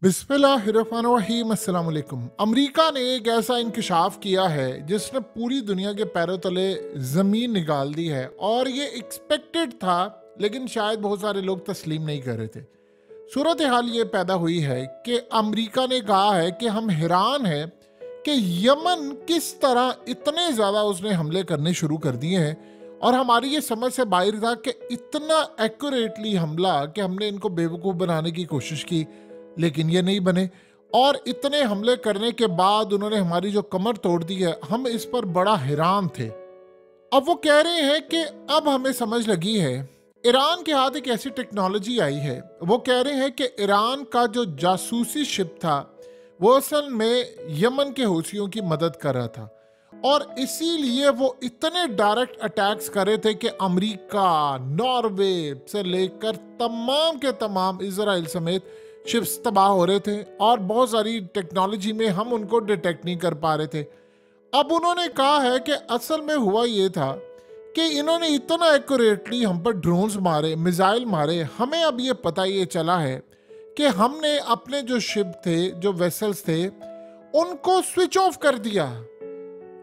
बिस्मिल्लाहिर्रहमानिर्रहीम अस्सलाम वालेकुम। अमेरिका ने एक ऐसा इंकशाफ किया है जिसने पूरी दुनिया के पैरों तले ज़मीन निकाल दी है और ये एक्सपेक्टेड था, लेकिन शायद बहुत सारे लोग तस्लीम नहीं कर रहे थे। सूरत हाल ये पैदा हुई है कि अमेरिका ने कहा है कि हम हैरान हैं कि यमन किस तरह इतने ज़्यादा उसने हमले करने शुरू कर दिए हैं, और हमारी ये समझ से बाहर था कि इतना एक्यूरेटली हमला कि हमने इनको बेवकूफ़ बनाने की कोशिश की, लेकिन ये नहीं बने। और इतने हमले करने के बाद उन्होंने हमारी जो कमर तोड़ दी है, हम इस पर बड़ा हैरान थे। अब वो कह रहे हैं कि अब हमें समझ लगी है, ईरान के हाथ एक ऐसी टेक्नोलॉजी आई है। वो कह रहे हैं कि ईरान का जो जासूसी शिप था वो असल में यमन के हूसियों की मदद कर रहा था, और इसीलिए वो इतने डायरेक्ट अटैक्स कर रहे थे कि अमेरिका, नॉर्वे से लेकर तमाम के तमाम इजराइल समेत शिप्स तबाह हो रहे थे, और बहुत सारी टेक्नोलॉजी में हम उनको डिटेक्ट नहीं कर पा रहे थे। अब उन्होंने कहा है कि असल में हुआ ये था कि इन्होंने इतना एक्यूरेटली हम पर ड्रोन्स मारे, मिसाइल मारे, हमें अब ये पता ये चला है कि हमने अपने जो शिप थे, जो वेसल्स थे, उनको स्विच ऑफ कर दिया,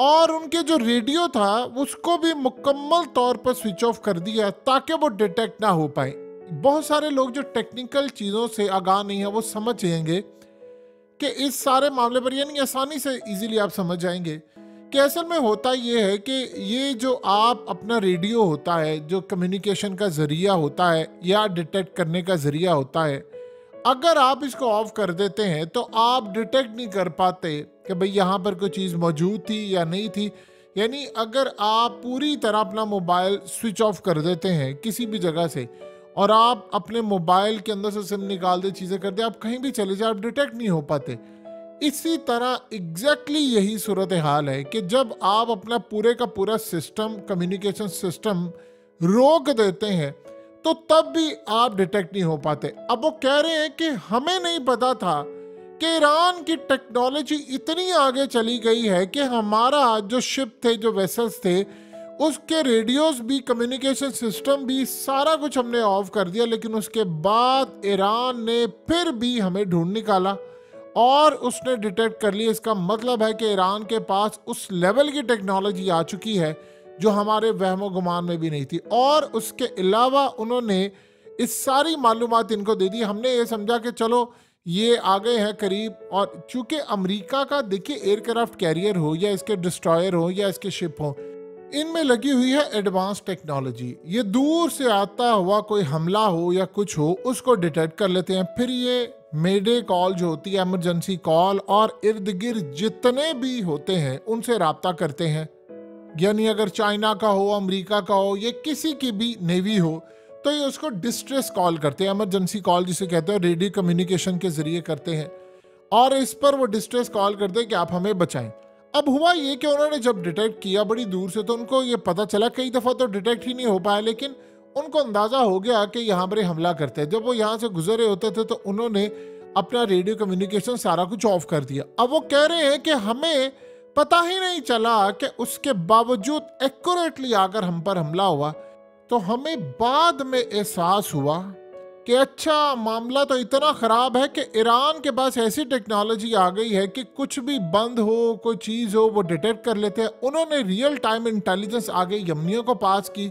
और उनके जो रेडियो था उसको भी मुकम्मल तौर पर स्विच ऑफ कर दिया ताकि वो डिटेक्ट ना हो पाए। बहुत सारे लोग जो टेक्निकल चीज़ों से आगाह नहीं है वो समझ जाएंगे कि इस सारे मामले पर, यानी आसानी से इजीली आप समझ जाएंगे कि असल में होता ये है कि ये जो आप अपना रेडियो होता है, जो कम्युनिकेशन का ज़रिया होता है या डिटेक्ट करने का ज़रिया होता है, अगर आप इसको ऑफ कर देते हैं तो आप डिटेक्ट नहीं कर पाते कि भाई यहाँ पर कोई चीज़ मौजूद थी या नहीं थी। यानी अगर आप पूरी तरह अपना मोबाइल स्विच ऑफ कर देते हैं किसी भी जगह से, और आप अपने मोबाइल के अंदर से सिम निकाल दे, चीज़ें कर दे, आप कहीं भी चले जाए, आप डिटेक्ट नहीं हो पाते। इसी तरह एग्जैक्टली यही सूरत हाल है कि जब आप अपना पूरे का पूरा सिस्टम, कम्युनिकेशन सिस्टम रोक देते हैं तो तब भी आप डिटेक्ट नहीं हो पाते। अब वो कह रहे हैं कि हमें नहीं पता था कि ईरान की टेक्नोलॉजी इतनी आगे चली गई है कि हमारा जो शिप थे, जो वेसल्स थे, उसके रेडियोस भी, कम्युनिकेशन सिस्टम भी, सारा कुछ हमने ऑफ कर दिया। लेकिन उसके बाद ईरान ने फिर भी हमें ढूंढ निकाला और उसने डिटेक्ट कर लिया। इसका मतलब है कि ईरान के पास उस लेवल की टेक्नोलॉजी आ चुकी है जो हमारे वहमो गुमान में भी नहीं थी, और उसके अलावा उन्होंने इस सारी मालूमात इनको दे दी। हमने ये समझा कि चलो ये आ गए हैं करीब, और चूंकि अमेरिका का देखिए एयरक्राफ्ट कैरियर हो या इसके डिस्ट्रॉयर हो या इसके शिप हो, इनमें लगी हुई है एडवांस टेक्नोलॉजी। ये दूर से आता हुआ कोई हमला हो या कुछ हो, उसको डिटेक्ट कर लेते हैं। फिर ये मेडे कॉल जो होती है, इमरजेंसी कॉल, और इर्द गिर्द जितने भी होते हैं उनसे राब्ता करते हैं। यानी अगर चाइना का हो, अमेरिका का हो, या किसी की भी नेवी हो, तो ये उसको डिस्ट्रेस कॉल करते हैं, इमरजेंसी कॉल जिसे कहते हैं, रेडियो कम्युनिकेशन के जरिए करते हैं, और इस पर वो डिस्ट्रेस कॉल करते हैं कि आप हमें बचाएं। अब हुआ ये कि उन्होंने जब डिटेक्ट किया बड़ी दूर से, तो उनको ये पता चला, कई दफ़ा तो डिटेक्ट ही नहीं हो पाया, लेकिन उनको अंदाज़ा हो गया कि यहाँ पर हमला करते हैं। जब वो यहाँ से गुजर रहे होते थे तो उन्होंने अपना रेडियो कम्युनिकेशन सारा कुछ ऑफ कर दिया। अब वो कह रहे हैं कि हमें पता ही नहीं चला कि उसके बावजूद एक्यूरेटली आकर हम पर हमला हुआ। तो हमें बाद में एहसास हुआ कि अच्छा, मामला तो इतना ख़राब है कि ईरान के पास ऐसी टेक्नोलॉजी आ गई है कि कुछ भी बंद हो, कोई चीज़ हो, वो डिटेक्ट कर लेते हैं। उन्होंने रियल टाइम इंटेलिजेंस आगे यमनियों को पास की,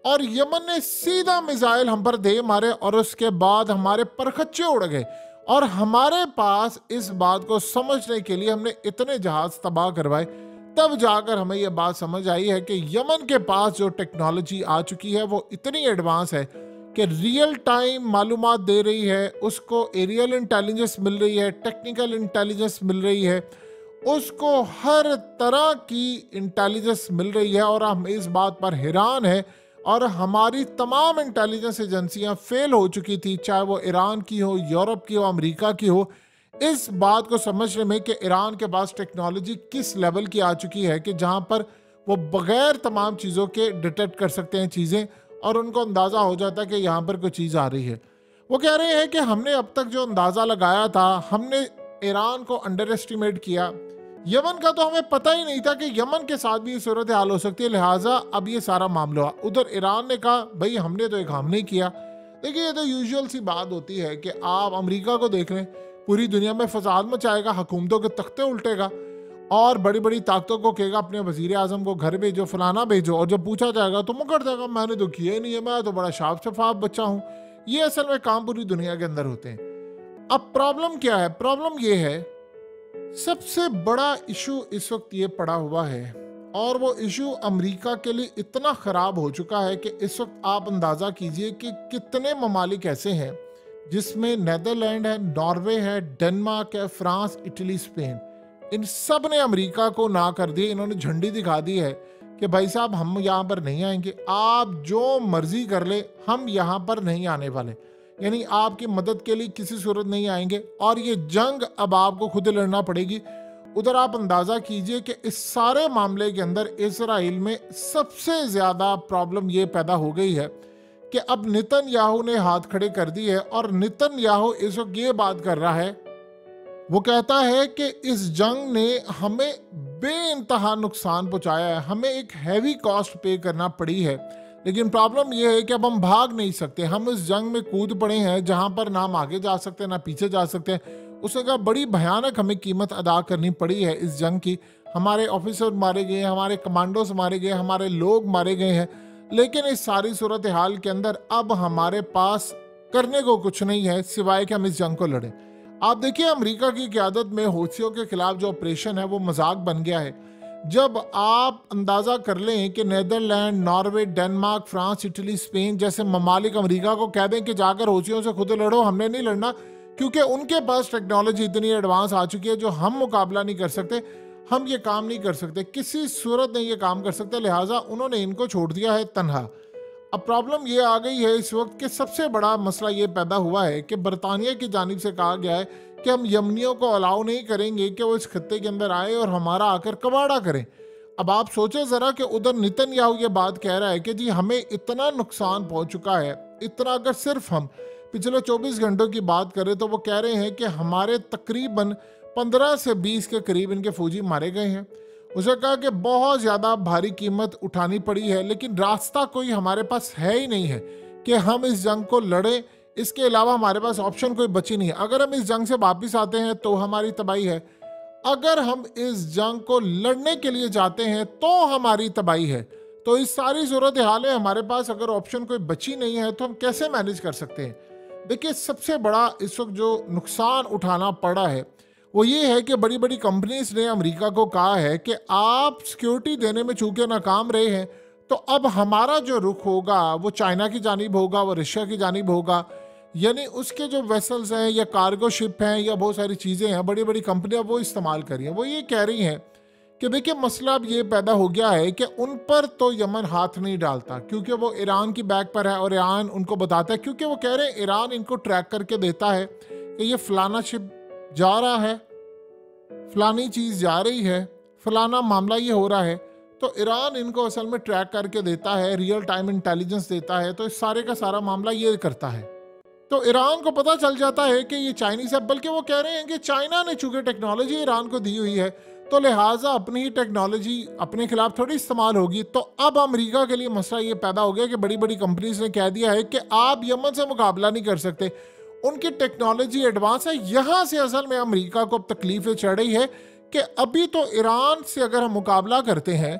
और यमन ने सीधा मिसाइल हम पर दे मारे, और उसके बाद हमारे परखच्चे उड़ गए। और हमारे पास इस बात को समझने के लिए हमने इतने जहाज तबाह करवाए, तब जाकर हमें यह बात समझ आई है कि यमन के पास जो टेक्नोलॉजी आ चुकी है वो इतनी एडवांस है कि रियल टाइम मालूमात दे रही है, उसको एरियल इंटेलिजेंस मिल रही है, टेक्निकल इंटेलिजेंस मिल रही है, उसको हर तरह की इंटेलिजेंस मिल रही है। और हम इस बात पर हैरान हैं, और हमारी तमाम इंटेलिजेंस एजेंसियां फेल हो चुकी थी, चाहे वो ईरान की हो, यूरोप की हो, अमेरिका की हो, इस बात को समझने में कि ईरान के पास टेक्नोलॉजी किस लेवल की आ चुकी है कि जहां पर वो बगैर तमाम चीज़ों के डिटेक्ट कर सकते हैं चीज़ें, और उनको अंदाज़ा हो जाता है कि यहाँ पर कोई चीज़ आ रही है। वो कह रहे हैं कि हमने अब तक जो अंदाज़ा लगाया था, हमने ईरान को अंडर एस्टिमेट किया। यमन का तो हमें पता ही नहीं था कि यमन के साथ भी ये सूरत हाल हो सकती है, लिहाजा अब ये सारा मामला हुआ। उधर ईरान ने कहा भाई हमने तो एक काम नहीं किया। देखिए, ये तो यूजुअल सी बात होती है कि आप अमेरिका को देख लें, पूरी दुनिया में फसाद मचाएगा, हुकूमतों के तख्ते उल्टेगा और बड़ी बड़ी ताकतों को कहेगा अपने वजीर आजम को घर भेजो, फलाना भेजो, और जब पूछा जाएगा तो मुकर जाएगा मैंने तो किया ही नहीं है, मैं तो बड़ा साफ शफाफ बच्चा हूँ। ये असल में काम पूरी दुनिया के अंदर होते हैं। अब प्रॉब्लम क्या है? प्रॉब्लम ये है, सबसे बड़ा इशू इस वक्त ये पड़ा हुआ है और वो इशू अमेरिका के लिए इतना ख़राब हो चुका है कि इस वक्त आप अंदाज़ा कीजिए कि कितने ममालिक ऐसे हैं जिसमें नेदरलैंड है, नॉर्वे है, डेनमार्क है, फ्रांस, इटली, स्पेन, इन सब ने अमेरिका को ना कर दिया। इन्होंने झंडी दिखा दी है कि भाई साहब हम यहाँ पर नहीं आएंगे, आप जो मर्जी कर ले, हम यहाँ पर नहीं आने वाले, यानी आपकी मदद के लिए किसी सूरत नहीं आएंगे और ये जंग अब आपको खुद लड़ना पड़ेगी। उधर आप अंदाज़ा कीजिए कि इस सारे मामले के अंदर इसराइल में सबसे ज़्यादा प्रॉब्लम ये पैदा हो गई है कि अब नेतन्याहू ने हाथ खड़े कर दिए है और नेतन्याहू इस वक्त ये बात कर रहा है, वो कहता है कि इस जंग ने हमें बेइंतहा नुकसान पहुंचाया है, हमें एक हैवी कॉस्ट पे करना पड़ी है, लेकिन प्रॉब्लम यह है कि अब हम भाग नहीं सकते, हम इस जंग में कूद पड़े हैं जहां पर ना हम आगे जा सकते ना पीछे जा सकते। उसने कहा बड़ी भयानक हमें कीमत अदा करनी पड़ी है इस जंग की, हमारे ऑफिसर मारे गए, हमारे कमांडोज मारे गए, हमारे लोग मारे गए हैं, लेकिन इस सारी सूरत हाल के अंदर अब हमारे पास करने को कुछ नहीं है सिवाय कि हम इस जंग को लड़ें। आप देखिए अमेरिका की क़यादत में हौथियों के खिलाफ जो ऑपरेशन है वो मजाक बन गया है। जब आप अंदाज़ा कर लें कि Netherland, Norway, Denmark, France, Italy, Spain जैसे ममालिक अमेरिका को कह दें कि जाकर हौथियों से खुद लड़ो, हमने नहीं लड़ना क्योंकि उनके पास टेक्नोलॉजी इतनी एडवांस आ चुकी है जो हम मुकाबला नहीं कर सकते, हम ये काम नहीं कर सकते, किसी सूरत नहीं ये काम कर सकते, लिहाजा उन्होंने इनको छोड़ दिया है तन्हा। अब प्रॉब्लम ये आ गई है इस वक्त कि सबसे बड़ा मसला ये पैदा हुआ है कि बरतानिया की जानिब से कहा गया है कि हम यमनियों को अलाउ नहीं करेंगे कि वो इस खत्ते के अंदर आए और हमारा आकर कबाड़ा करें। अब आप सोचें ज़रा कि उधर नेतन्याहू ये बात कह रहा है कि जी हमें इतना नुकसान पहुंच चुका है, इतना, अगर सिर्फ हम पिछले 24 घंटों की बात करें तो वो कह रहे हैं कि हमारे तकरीबन 15 से 20 के करीब इनके फौजी मारे गए हैं। उसने कहा कि बहुत ज़्यादा भारी कीमत उठानी पड़ी है, लेकिन रास्ता कोई हमारे पास है ही नहीं है कि हम इस जंग को लड़ें, इसके अलावा हमारे पास ऑप्शन कोई बची नहीं है। अगर हम इस जंग से वापस आते हैं तो हमारी तबाही है, अगर हम इस जंग को लड़ने के लिए जाते हैं तो हमारी तबाही है। तो इस सारी सूरत हाल में हमारे पास अगर ऑप्शन कोई बची नहीं है तो हम कैसे मैनेज कर सकते हैं? देखिए सबसे बड़ा इस वक्त जो नुकसान उठाना पड़ा है वो ये है कि बड़ी बड़ी कंपनीज ने अमेरिका को कहा है कि आप सिक्योरिटी देने में चूंकि नाकाम रहे हैं तो अब हमारा जो रुख होगा वो चाइना की जानिब होगा, वो रशिया की जानिब होगा, यानी उसके जो वेसल्स हैं या कार्गो शिप हैं या बहुत सारी चीज़ें हैं बड़ी बड़ी कंपनियां वो इस्तेमाल कर रही हैं। वो ये कह रही हैं कि देखिए मसला अब ये पैदा हो गया है कि उन पर तो यमन हाथ नहीं डालता क्योंकि वो ईरान की बैक पर है और ईरान उनको बताता है, क्योंकि वो कह रहे हैं ईरान इनको ट्रैक करके देता है कि ये फलाना शिप जा रहा है, फलानी चीज़ जा रही है, फलाना मामला ये हो रहा है, तो ईरान इनको असल में ट्रैक करके देता है, रियल टाइम इंटेलिजेंस देता है, तो इस सारे का सारा मामला ये करता है। तो ईरान को पता चल जाता है कि ये चाइनीज है, बल्कि वो कह रहे हैं कि चाइना ने चूंकि टेक्नोलॉजी ईरान को दी हुई है तो लिहाजा अपनी ही टेक्नोलॉजी अपने खिलाफ थोड़ी इस्तेमाल होगी। तो अब अमेरिका के लिए मसला ये पैदा हो गया कि बड़ी बड़ी कंपनीज ने कह दिया है कि आप यमन से मुकाबला नहीं कर सकते, उनकी टेक्नोलॉजी एडवांस है। यहाँ से असल में अमेरिका को अब तकलीफें चढ़ रही है कि अभी तो ईरान से अगर हम मुकाबला करते हैं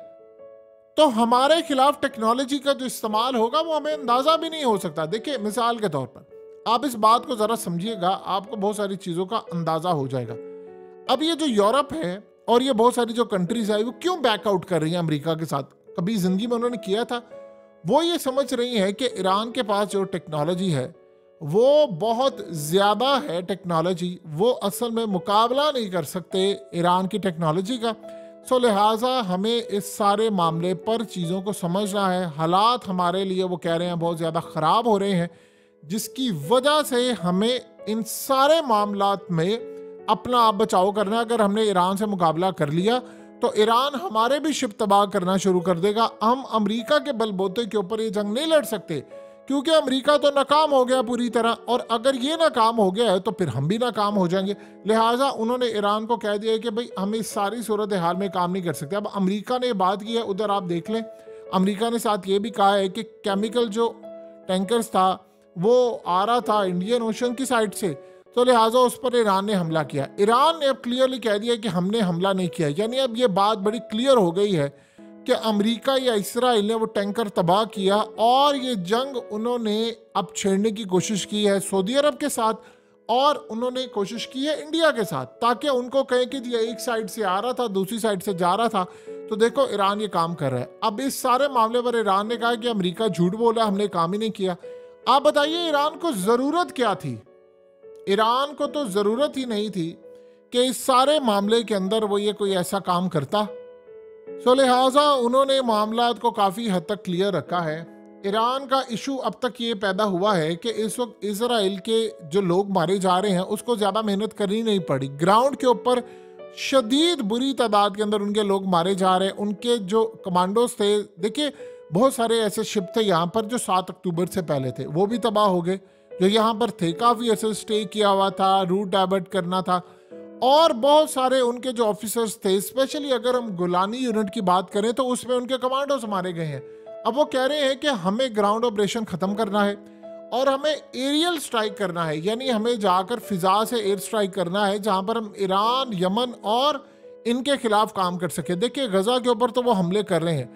तो हमारे खिलाफ टेक्नोलॉजी का जो इस्तेमाल होगा वो हमें अंदाज़ा भी नहीं हो सकता। देखिए मिसाल के तौर पर आप इस बात को ज़रा समझिएगा, आपको बहुत सारी चीज़ों का अंदाज़ा हो जाएगा। अब ये जो यूरोप है और ये बहुत सारी जो कंट्रीज है वो क्यों बैकआउट कर रही हैं अमेरिका के साथ, कभी ज़िंदगी में उन्होंने किया था? वो ये समझ रही हैं कि ईरान के पास जो टेक्नोलॉजी है वो बहुत ज़्यादा है, टेक्नोलॉजी वो असल में मुकाबला नहीं कर सकते ईरान की टेक्नोलॉजी का। सो लिहाजा हमें इस सारे मामले पर चीज़ों को समझना है। हालात हमारे लिए वो कह रहे हैं बहुत ज़्यादा ख़राब हो रहे हैं, जिसकी वजह से हमें इन सारे मामलात में अपना आप बचाव करना है। अगर हमने ईरान से मुकाबला कर लिया तो ईरान हमारे भी शिप तबाह करना शुरू कर देगा। हम अमेरिका के बलबूते के ऊपर ये जंग नहीं लड़ सकते क्योंकि अमेरिका तो नाकाम हो गया पूरी तरह, और अगर ये नाकाम हो गया है तो फिर हम भी नाकाम हो जाएंगे। लिहाजा उन्होंने ईरान को कह दिया है कि भाई हम इस सारी सूरत हाल में काम नहीं कर सकते। अब अमेरिका ने बात की है, उधर आप देख लें अमेरिका ने साथ ये भी कहा है कि केमिकल जो टैंकर्स था वो आ रहा था इंडियन ओशन की साइड से, तो लिहाजा उस पर ईरान ने हमला किया। ईरान ने अब क्लियरली कह दिया कि हमने हमला नहीं किया, यानी अब ये बात बड़ी क्लियर हो गई है कि अमेरिका या इसराइल ने वो टैंकर तबाह किया और ये जंग उन्होंने अब छेड़ने की कोशिश की है सऊदी अरब के साथ, और उन्होंने कोशिश की है इंडिया के साथ, ताकि उनको कहें कि ये एक साइड से आ रहा था, दूसरी साइड से जा रहा था, तो देखो ईरान ये काम कर रहा है। अब इस सारे मामले पर ईरान ने कहा कि अमेरिका झूठ बोला, हमने काम ही नहीं किया। आप बताइए ईरान को जरूरत क्या थी? ईरान को तो जरूरत ही नहीं थी कि इस सारे मामले के अंदर वो ये कोई ऐसा काम करता। सो लिहाजा उन्होंने मामलात को काफ़ी हद तक क्लियर रखा है। ईरान का इशू अब तक ये पैदा हुआ है कि इस वक्त इजराइल के जो लोग मारे जा रहे हैं उसको ज़्यादा मेहनत करनी नहीं पड़ी। ग्राउंड के ऊपर शदीद बुरी तादाद के अंदर उनके लोग मारे जा रहे हैं। उनके जो कमांडोज थे, देखिए बहुत सारे ऐसे शिप थे यहाँ पर जो 7 अक्टूबर से पहले थे, वो भी तबाह हो गए। जो यहाँ पर थे काफ़ी ऐसे स्टे किया हुआ था, रूट डाइवर्ट करना था, और बहुत सारे उनके जो ऑफिसर्स थे, स्पेशली अगर हम गुलानी यूनिट की बात करें तो उसमें उनके कमांडोज मारे गए हैं। अब वो कह रहे हैं कि हमें ग्राउंड ऑपरेशन ख़त्म करना है और हमें एरियल स्ट्राइक करना है, यानी हमें जाकर फिजा से एयर स्ट्राइक करना है जहां पर हम ईरान, यमन और इनके खिलाफ काम कर सके। देखिए गजा के ऊपर तो वो हमले कर रहे हैं,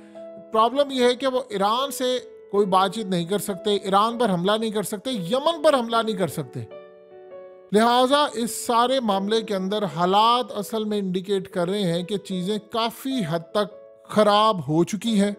प्रॉब्लम यह है कि वो ईरान से कोई बातचीत नहीं कर सकते, ईरान पर हमला नहीं कर सकते, यमन पर हमला नहीं कर सकते। लिहाजा इस सारे मामले के अंदर हालात असल में इंडिकेट कर रहे हैं कि चीज़ें काफ़ी हद तक खराब हो चुकी हैं।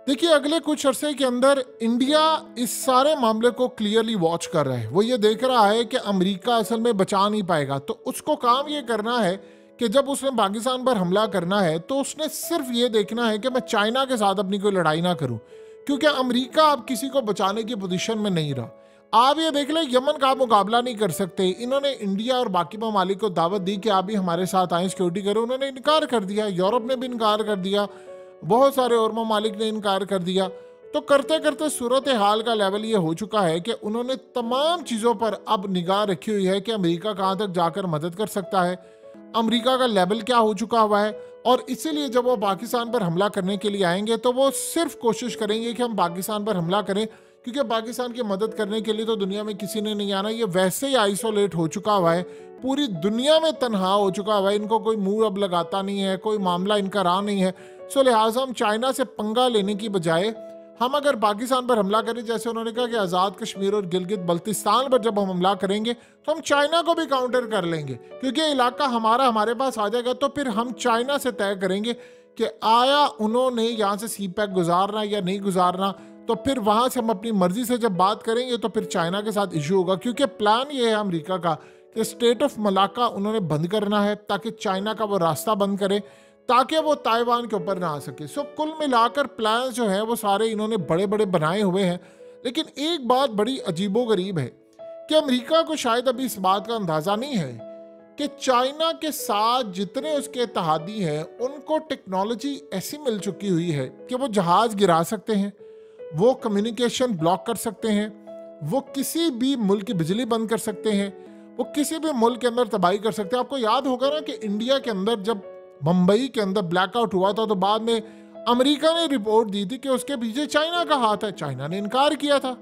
देखिए अगले कुछ अरसे के अंदर इंडिया इस सारे मामले को क्लियरली वॉच कर रहा है। वो ये देख रहा है कि अमेरिका असल में बचा नहीं पाएगा, तो उसको काम ये करना है कि जब उसने पाकिस्तान पर हमला करना है तो उसने सिर्फ ये देखना है कि मैं चाइना के साथ अपनी कोई लड़ाई ना करूं, क्योंकि अमेरिका अब किसी को बचाने की पोजीशन में नहीं रहा। आप ये देख लें, यमन का मुकाबला नहीं कर सकते। इन्होंने इंडिया और बाकी ममालिक को दावत दी कि आप भी हमारे साथ आए, सिक्योरिटी करो, उन्होंने इनकार कर दिया। यूरोप ने भी इनकार कर दिया, बहुत सारे और ममालिक ने इनकार कर दिया। तो करते करते सूरत हाल का लेवल ये हो चुका है कि उन्होंने तमाम चीज़ों पर अब निगाह रखी हुई है कि अमेरिका कहाँ तक जाकर मदद कर सकता है, अमेरिका का लेवल क्या हो चुका हुआ है। और इसीलिए जब वो पाकिस्तान पर हमला करने के लिए आएंगे तो वो सिर्फ कोशिश करेंगे कि हम पाकिस्तान पर हमला करें, क्योंकि पाकिस्तान की मदद करने के लिए तो दुनिया में किसी ने नहीं आना। ये वैसे ही आइसोलेट हो चुका हुआ है, पूरी दुनिया में तनहा हो चुका हुआ है, इनको कोई मुंह अब लगाता नहीं है, कोई मामला इनका रहा नहीं है। सो लिहाजा हम चाइना से पंगा लेने की बजाय हम अगर पाकिस्तान पर हमला करें, जैसे उन्होंने कहा कि आज़ाद कश्मीर और गिलगित बल्तिस्तान पर जब हम हमला करेंगे तो हम चाइना को भी काउंटर कर लेंगे, क्योंकि ये इलाका हमारे पास आ जाएगा। तो फिर हम चाइना से तय करेंगे कि आया उन्होंने यहाँ से सी पैक गुजारना या नहीं गुजारना, तो फिर वहाँ से हम अपनी मर्जी से जब बात करेंगे तो फिर चाइना के साथ इशू होगा। क्योंकि प्लान ये है अमेरिका का कि स्टेट ऑफ मलाका उन्होंने बंद करना है ताकि चाइना का वो रास्ता बंद करे, ताकि वो ताइवान के ऊपर ना आ सके। सो कुल मिलाकर प्लान जो है वो सारे इन्होंने बड़े बड़े बनाए हुए हैं। लेकिन एक बात बड़ी अजीबोगरीब है कि अमेरिका को शायद अभी इस बात का अंदाज़ा नहीं है कि चाइना के साथ जितने उसके इत्तेहादी हैं उनको टेक्नोलॉजी ऐसी मिल चुकी हुई है कि वो जहाज़ गिरा सकते हैं, वो कम्युनिकेशन ब्लॉक कर सकते हैं, वो किसी भी मुल्क की बिजली बंद कर सकते हैं, वो किसी भी मुल्क के अंदर तबाही कर सकते हैं। आपको याद होगा ना कि इंडिया के अंदर जब मुंबई के अंदर ब्लैकआउट हुआ था तो बाद में अमेरिका ने रिपोर्ट दी थी कि उसके पीछे चाइना का हाथ है। चाइना ने इनकार किया था,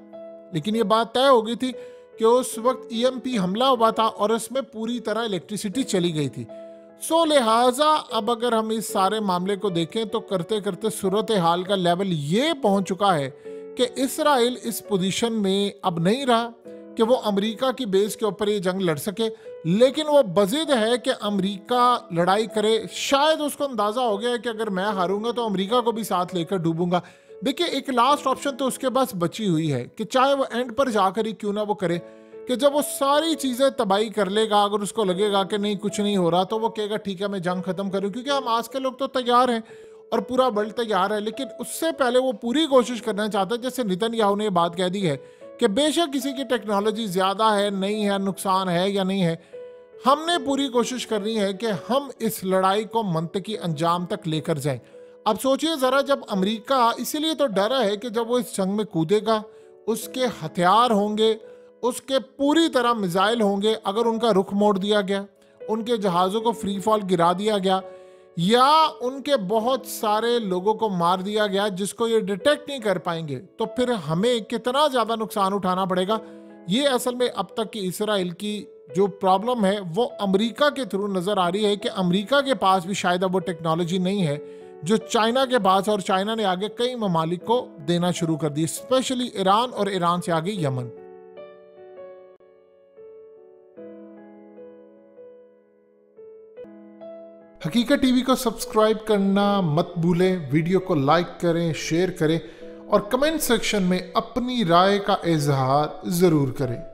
लेकिन ये बात तय हो गई थी कि उस वक्त EMP हमला हुआ था और इसमें पूरी तरह इलेक्ट्रिसिटी चली गई थी। सो लिहाजा अब अगर हम इस सारे मामले को देखें तो करते करते सूरत हाल का लेवल ये पहुंच चुका है कि इसराइल इस पोजीशन में अब नहीं रहा कि वो अमेरिका की बेस के ऊपर ये जंग लड़ सके, लेकिन वो बज़िद है कि अमेरिका लड़ाई करे। शायद उसको अंदाज़ा हो गया है कि अगर मैं हारूंगा तो अमेरिका को भी साथ लेकर डूबूंगा। देखिए एक लास्ट ऑप्शन तो उसके पास बची हुई है कि चाहे वो एंड पर जाकर ही क्यों ना वो करे, कि जब वो सारी चीज़ें तबाही कर लेगा, अगर उसको लगेगा कि नहीं कुछ नहीं हो रहा तो वो कहेगा ठीक है मैं जंग ख़त्म करूँ। क्योंकि हम आज के लोग तो तैयार हैं और पूरा वर्ल्ड तैयार है, लेकिन उससे पहले वो पूरी कोशिश करना चाहता है। जैसे नेतन्याहू ने ये बात कह दी है कि बेशक किसी की टेक्नोलॉजी ज़्यादा है, नहीं है, नुकसान है या नहीं है, हमने पूरी कोशिश करनी है कि हम इस लड़ाई को मंतकी अंजाम तक लेकर जाएं। अब सोचिए ज़रा, जब अमेरिका इसीलिए तो डरा है कि जब वो इस जंग में कूदेगा उसके हथियार होंगे, उसके पूरी तरह मिसाइल होंगे। अगर उनका रुख मोड़ दिया गया, उनके जहाज़ों को फ्री फॉल गिरा दिया गया, या उनके बहुत सारे लोगों को मार दिया गया जिसको ये डिटेक्ट नहीं कर पाएंगे, तो फिर हमें कितना ज़्यादा नुकसान उठाना पड़ेगा। ये असल में अब तक की इसराइल की जो प्रॉब्लम है वो अमेरिका के थ्रू नज़र आ रही है कि अमेरिका के पास भी शायद अब वो टेक्नोलॉजी नहीं है जो चाइना के पास, और चाइना ने आगे कई ममालिक को देना शुरू कर दी, स्पेशली ईरान और ईरान से आगे यमन। हकीकत टीवी को सब्सक्राइब करना मत भूलें, वीडियो को लाइक करें, शेयर करें और कमेंट सेक्शन में अपनी राय का इजहार ज़रूर करें।